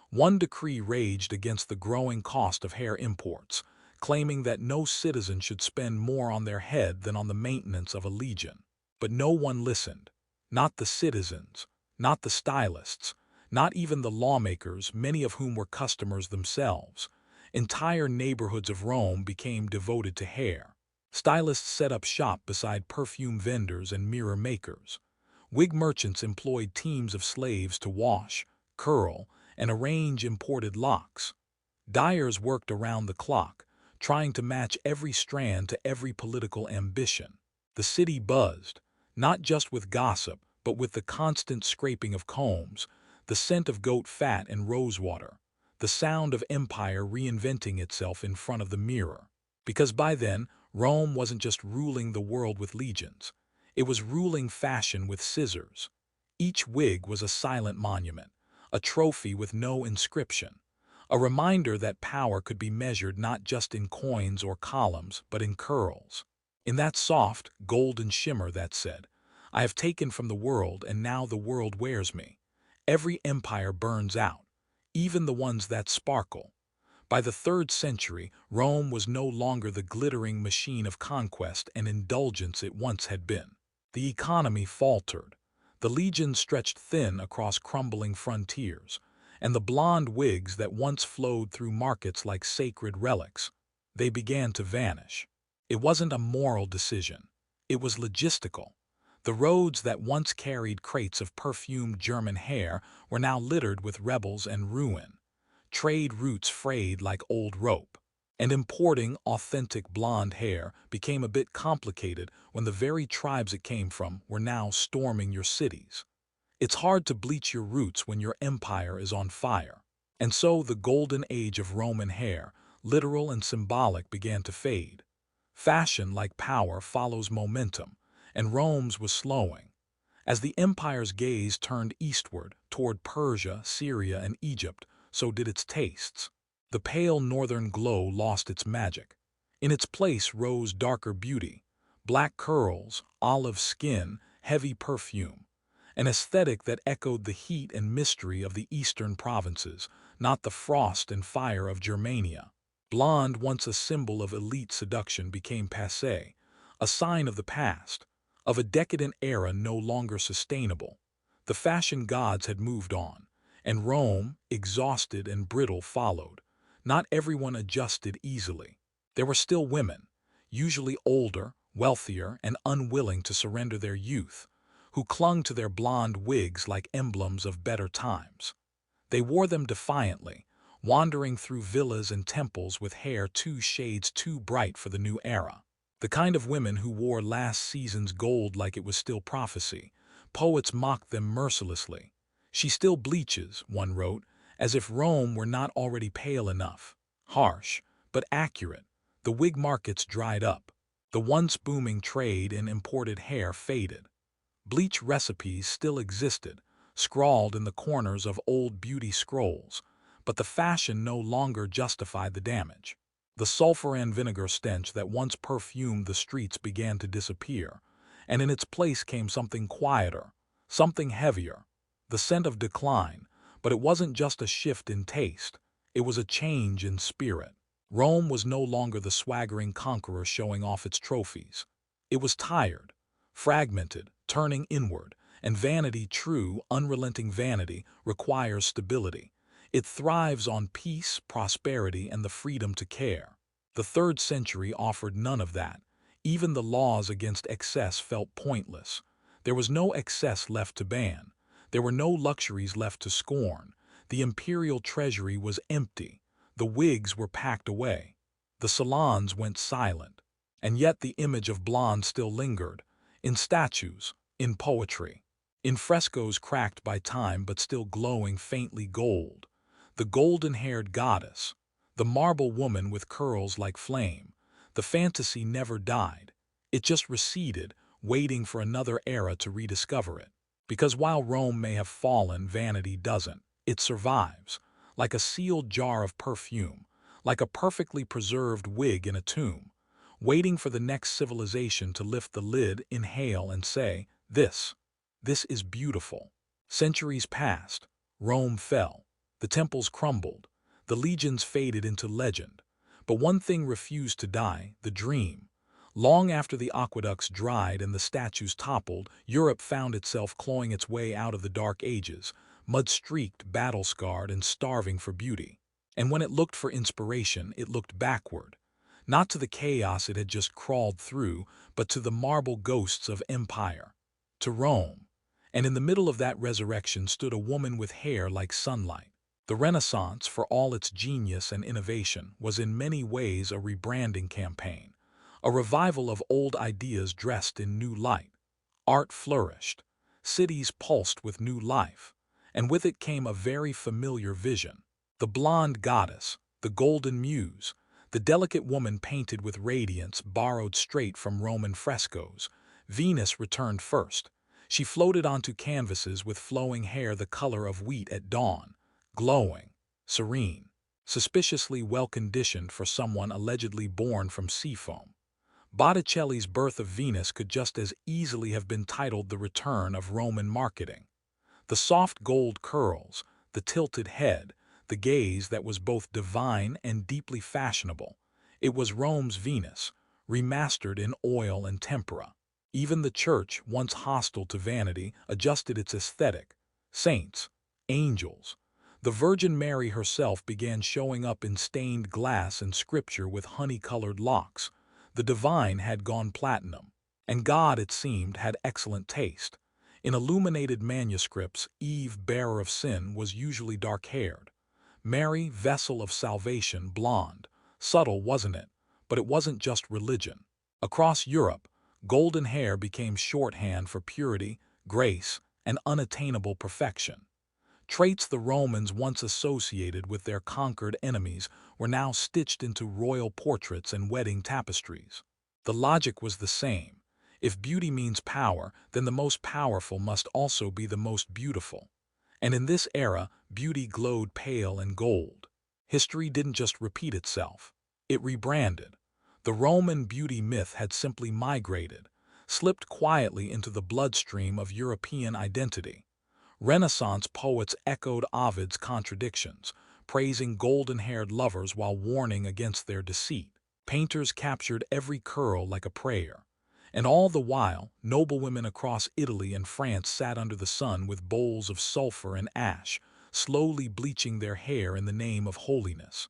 One decree raged against the growing cost of hair imports, claiming that no citizen should spend more on their head than on the maintenance of a legion. But no one listened. Not the citizens, not the stylists, not even the lawmakers, many of whom were customers themselves. Entire neighborhoods of Rome became devoted to hair. Stylists set up shop beside perfume vendors and mirror makers. Wig merchants employed teams of slaves to wash, curl, and arrange imported locks. Dyers worked around the clock, trying to match every strand to every political ambition. The city buzzed, not just with gossip, but with the constant scraping of combs, the scent of goat fat and rosewater, the sound of empire reinventing itself in front of the mirror. Because by then, Rome wasn't just ruling the world with legions. It was ruling fashion with scissors. Each wig was a silent monument, a trophy with no inscription, a reminder that power could be measured not just in coins or columns, but in curls. In that soft, golden shimmer that said, "I have taken from the world and now the world wears me." Every empire burns out, even the ones that sparkle. By the 3rd century, Rome was no longer the glittering machine of conquest and indulgence it once had been. The economy faltered. The legions stretched thin across crumbling frontiers, and the blonde wigs that once flowed through markets like sacred relics, they began to vanish. It wasn't a moral decision. It was logistical. The roads that once carried crates of perfumed German hair were now littered with rebels and ruin. Trade routes frayed like old rope, and importing authentic blonde hair became a bit complicated when the very tribes it came from were now storming your cities. It's hard to bleach your roots when your empire is on fire. And so the golden age of Roman hair, literal and symbolic, began to fade. Fashion, like power, follows momentum, and Rome's was slowing. As the empire's gaze turned eastward, toward Persia, Syria, and Egypt, so did its tastes. The pale northern glow lost its magic. In its place rose darker beauty, black curls, olive skin, heavy perfume, an aesthetic that echoed the heat and mystery of the eastern provinces, not the frost and fire of Germania. Blonde, once a symbol of elite seduction, became passé, a sign of the past, of a decadent era no longer sustainable. The fashion gods had moved on, and Rome, exhausted and brittle, followed. Not everyone adjusted easily. There were still women, usually older, wealthier, and unwilling to surrender their youth, who clung to their blonde wigs like emblems of better times. They wore them defiantly, wandering through villas and temples with hair 2 shades too bright for the new era. The kind of women who wore last season's gold like it was still prophecy. Poets mocked them mercilessly. "She still bleaches," one wrote, as if Rome were not already pale enough. Harsh, but accurate. The wig markets dried up. The once booming trade in imported hair faded. Bleach recipes still existed, scrawled in the corners of old beauty scrolls, but the fashion no longer justified the damage. The sulfur and vinegar stench that once perfumed the streets began to disappear, and in its place came something quieter, something heavier, the scent of decline. But it wasn't just a shift in taste, it was a change in spirit. Rome was no longer the swaggering conqueror showing off its trophies. It was tired, fragmented, turning inward, and vanity, true, unrelenting vanity, requires stability. It thrives on peace, prosperity, and the freedom to care. The 3rd century offered none of that. Even the laws against excess felt pointless. There was no excess left to ban. There were no luxuries left to scorn. The imperial treasury was empty. The wigs were packed away. The salons went silent. And yet the image of blonde still lingered, in statues, in poetry, in frescoes cracked by time but still glowing faintly gold. The golden-haired goddess, the marble woman with curls like flame. The fantasy never died. It just receded, waiting for another era to rediscover it. Because while Rome may have fallen, vanity doesn't. It survives, like a sealed jar of perfume, like a perfectly preserved wig in a tomb, waiting for the next civilization to lift the lid, inhale, and say, this is beautiful." Centuries passed, Rome fell, the temples crumbled, the legions faded into legend. But one thing refused to die, the dream. Long after the aqueducts dried and the statues toppled, Europe found itself clawing its way out of the Dark Ages, mud-streaked, battle-scarred, and starving for beauty. And when it looked for inspiration, it looked backward. Not to the chaos it had just crawled through, but to the marble ghosts of empire. To Rome. And in the middle of that resurrection stood a woman with hair like sunlight. The Renaissance, for all its genius and innovation, was in many ways a rebranding campaign, a revival of old ideas dressed in new light. Art flourished, cities pulsed with new life, and with it came a very familiar vision. The blonde goddess, the golden muse, the delicate woman painted with radiance borrowed straight from Roman frescoes. Venus returned first. She floated onto canvases with flowing hair the color of wheat at dawn, glowing, serene, suspiciously well-conditioned for someone allegedly born from sea foam. Botticelli's Birth of Venus could just as easily have been titled The Return of Roman Marketing. The soft gold curls, the tilted head, the gaze that was both divine and deeply fashionable. It was Rome's Venus, remastered in oil and tempera. Even the church, once hostile to vanity, adjusted its aesthetic. Saints, angels. The Virgin Mary herself began showing up in stained glass and scripture with honey-colored locks. The divine had gone platinum. And God, it seemed, had excellent taste. In illuminated manuscripts, Eve, bearer of sin, was usually dark-haired. Mary, vessel of salvation, blonde. Subtle, wasn't it? But it wasn't just religion. Across Europe, golden hair became shorthand for purity, grace, and unattainable perfection. Traits the Romans once associated with their conquered enemies were now stitched into royal portraits and wedding tapestries. The logic was the same. If beauty means power, then the most powerful must also be the most beautiful. And in this era, beauty glowed pale and gold. History didn't just repeat itself. It rebranded. The Roman beauty myth had simply migrated, slipped quietly into the bloodstream of European identity. Renaissance poets echoed Ovid's contradictions, praising golden-haired lovers while warning against their deceit. Painters captured every curl like a prayer. And all the while, noblewomen across Italy and France sat under the sun with bowls of sulfur and ash, slowly bleaching their hair in the name of holiness.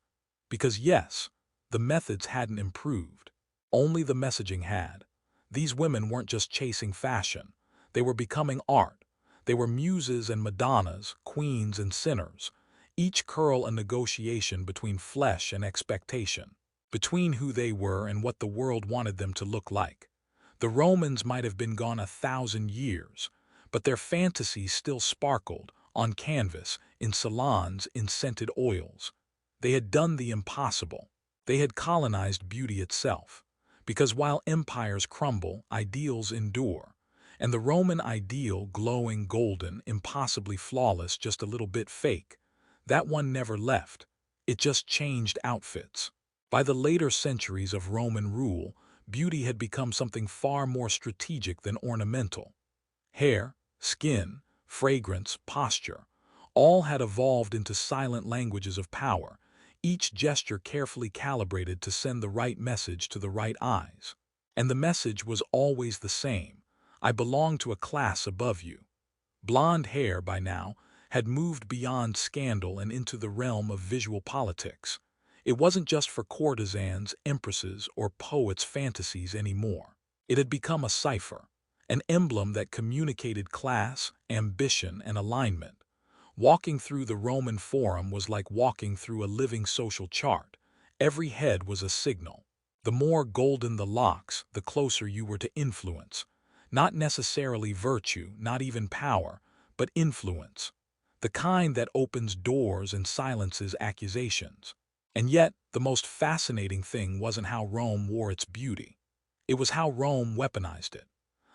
Because yes, the methods hadn't improved. Only the messaging had. These women weren't just chasing fashion. They were becoming art. They were muses and madonnas, queens and sinners, each curl a negotiation between flesh and expectation, between who they were and what the world wanted them to look like. The Romans might have been gone 1,000 years, but their fantasies still sparkled, on canvas, in salons, in scented oils. They had done the impossible. They had colonized beauty itself. Because while empires crumble, ideals endure. And the Roman ideal, glowing golden, impossibly flawless, just a little bit fake, that one never left. It just changed outfits. By the later centuries of Roman rule, beauty had become something far more strategic than ornamental. Hair, skin, fragrance, posture, all had evolved into silent languages of power, each gesture carefully calibrated to send the right message to the right eyes. And the message was always the same: I belong to a class above you. Blonde hair, by now, had moved beyond scandal and into the realm of visual politics. It wasn't just for courtesans, empresses, or poets' fantasies anymore. It had become a cipher, an emblem that communicated class, ambition, and alignment. Walking through the Roman Forum was like walking through a living social chart. Every head was a signal. The more golden the locks, the closer you were to influence. Not necessarily virtue, not even power, but influence. The kind that opens doors and silences accusations. And yet, the most fascinating thing wasn't how Rome wore its beauty. It was how Rome weaponized it.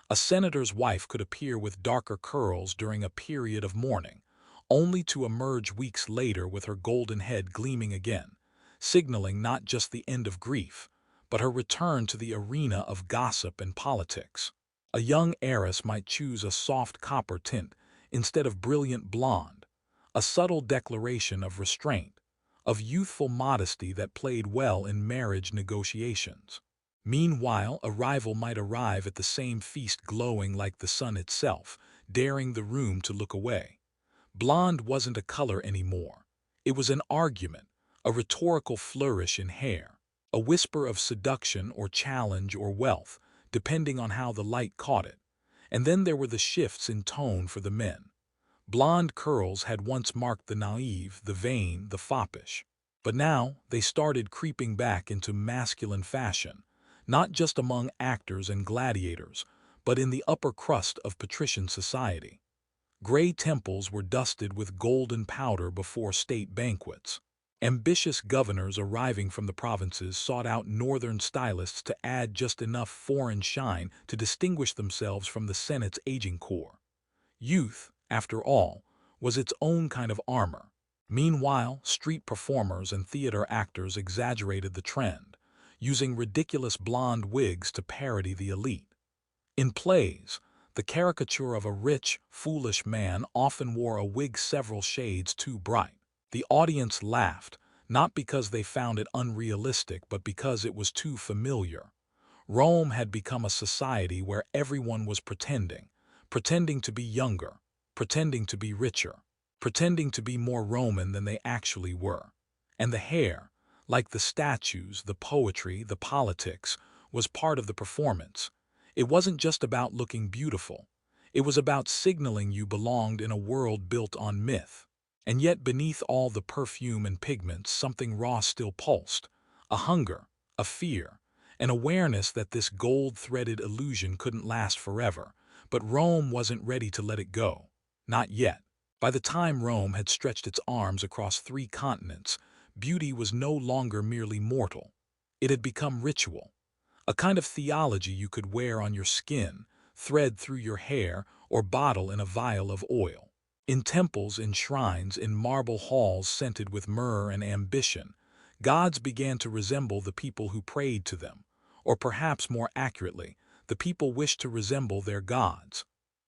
A senator's wife could appear with darker curls during a period of mourning, only to emerge weeks later with her golden head gleaming again, signaling not just the end of grief, but her return to the arena of gossip and politics. A young heiress might choose a soft copper tint, instead of brilliant blonde, a subtle declaration of restraint, of youthful modesty that played well in marriage negotiations. Meanwhile, a rival might arrive at the same feast glowing like the sun itself, daring the room to look away. Blonde wasn't a color anymore. It was an argument, a rhetorical flourish in hair, a whisper of seduction or challenge or wealth, depending on how the light caught it. And then there were the shifts in tone for the men. Blonde curls had once marked the naive, the vain, the foppish. But now they started creeping back into masculine fashion, not just among actors and gladiators, but in the upper crust of patrician society. Gray temples were dusted with golden powder before state banquets. Ambitious governors arriving from the provinces sought out northern stylists to add just enough foreign shine to distinguish themselves from the Senate's aging corps. Youth, after all, was its own kind of armor. Meanwhile, street performers and theater actors exaggerated the trend, using ridiculous blonde wigs to parody the elite. In plays, the caricature of a rich, foolish man often wore a wig several shades too bright. The audience laughed, not because they found it unrealistic, but because it was too familiar. Rome had become a society where everyone was pretending to be younger, pretending to be richer, pretending to be more Roman than they actually were. And the hair, like the statues, the poetry, the politics, was part of the performance. It wasn't just about looking beautiful. It was about signaling you belonged in a world built on myth. And yet beneath all the perfume and pigments, something raw still pulsed, a hunger, a fear, an awareness that this gold-threaded illusion couldn't last forever. But Rome wasn't ready to let it go. Not yet. By the time Rome had stretched its arms across 3 continents, beauty was no longer merely mortal. It had become ritual, a kind of theology you could wear on your skin, thread through your hair, or bottle in a vial of oil. In temples, in shrines, in marble halls scented with myrrh and ambition, gods began to resemble the people who prayed to them, or perhaps more accurately, the people wished to resemble their gods.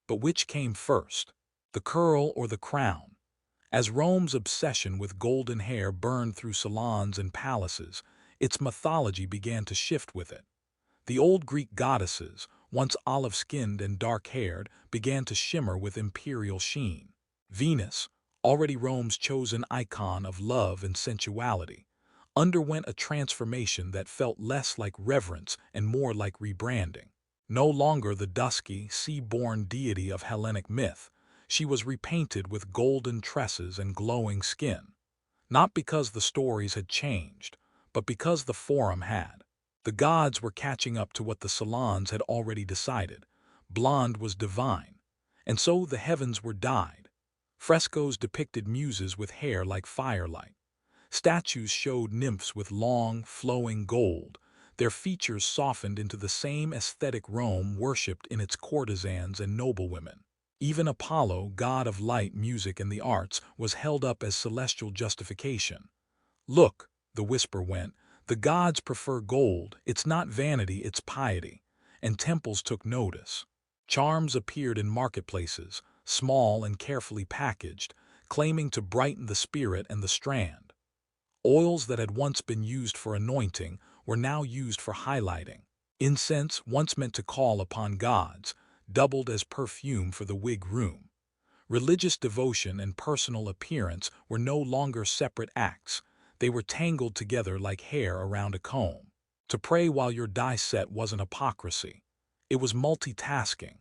But which came first, the curl or the crown? As Rome's obsession with golden hair burned through salons and palaces, its mythology began to shift with it. The old Greek goddesses, once olive-skinned and dark-haired, began to shimmer with imperial sheen. Venus, already Rome's chosen icon of love and sensuality, underwent a transformation that felt less like reverence and more like rebranding. No longer the dusky, sea-born deity of Hellenic myth, she was repainted with golden tresses and glowing skin. Not because the stories had changed, but because the forum had. The gods were catching up to what the salons had already decided. Blonde was divine, and so the heavens were dyed. Frescoes depicted muses with hair like firelight. Statues showed nymphs with long, flowing gold, their features softened into the same aesthetic Rome worshipped in its courtesans and noblewomen. Even Apollo, god of light, music, and the arts, was held up as celestial justification. Look, the whisper went, the gods prefer gold. It's not vanity, it's piety. And temples took notice. Charms appeared in marketplaces, small and carefully packaged, claiming to brighten the spirit and the strand. Oils that had once been used for anointing were now used for highlighting. Incense, once meant to call upon gods, doubled as perfume for the wig room. Religious devotion and personal appearance were no longer separate acts. They were tangled together like hair around a comb. To pray while your dye set wasn't hypocrisy. It was multitasking,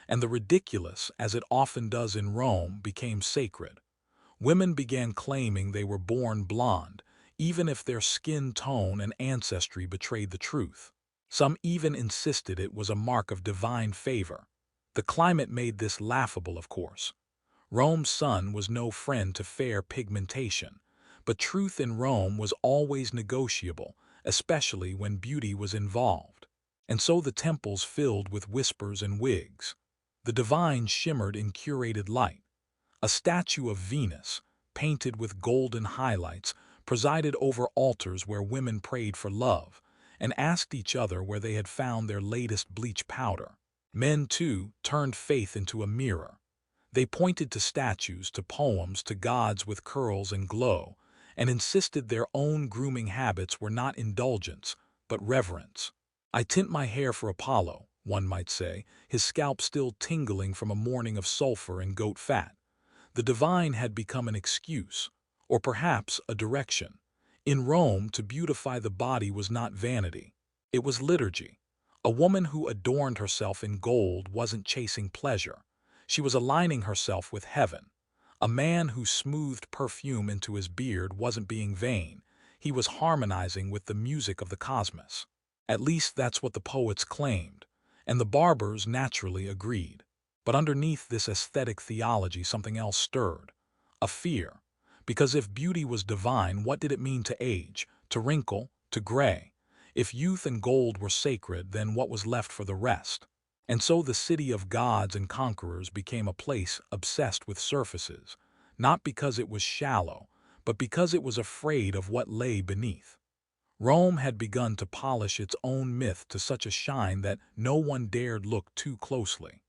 and the ridiculous, as it often does in Rome, became sacred. Women began claiming they were born blonde, even if their skin tone and ancestry betrayed the truth. Some even insisted it was a mark of divine favor. The climate made this laughable, of course. Rome's sun was no friend to fair pigmentation, but truth in Rome was always negotiable, especially when beauty was involved. And so the temples filled with whispers and wigs. The divine shimmered in curated light. A statue of Venus, painted with golden highlights, presided over altars where women prayed for love and asked each other where they had found their latest bleach powder. Men, too, turned faith into a mirror. They pointed to statues, to poems, to gods with curls and glow, and insisted their own grooming habits were not indulgence, but reverence. I tint my hair for Apollo, one might say, his scalp still tingling from a morning of sulfur and goat fat. The divine had become an excuse, or perhaps a direction. In Rome, to beautify the body was not vanity. It was liturgy. A woman who adorned herself in gold wasn't chasing pleasure. She was aligning herself with heaven. A man who smoothed perfume into his beard wasn't being vain. He was harmonizing with the music of the cosmos. At least that's what the poets claimed, and the barbers naturally agreed. But underneath this aesthetic theology something else stirred. A fear. Because if beauty was divine, what did it mean to age, to wrinkle, to gray? If youth and gold were sacred, then what was left for the rest? And so the city of gods and conquerors became a place obsessed with surfaces, not because it was shallow, but because it was afraid of what lay beneath. Rome had begun to polish its own myth to such a shine that no one dared look too closely.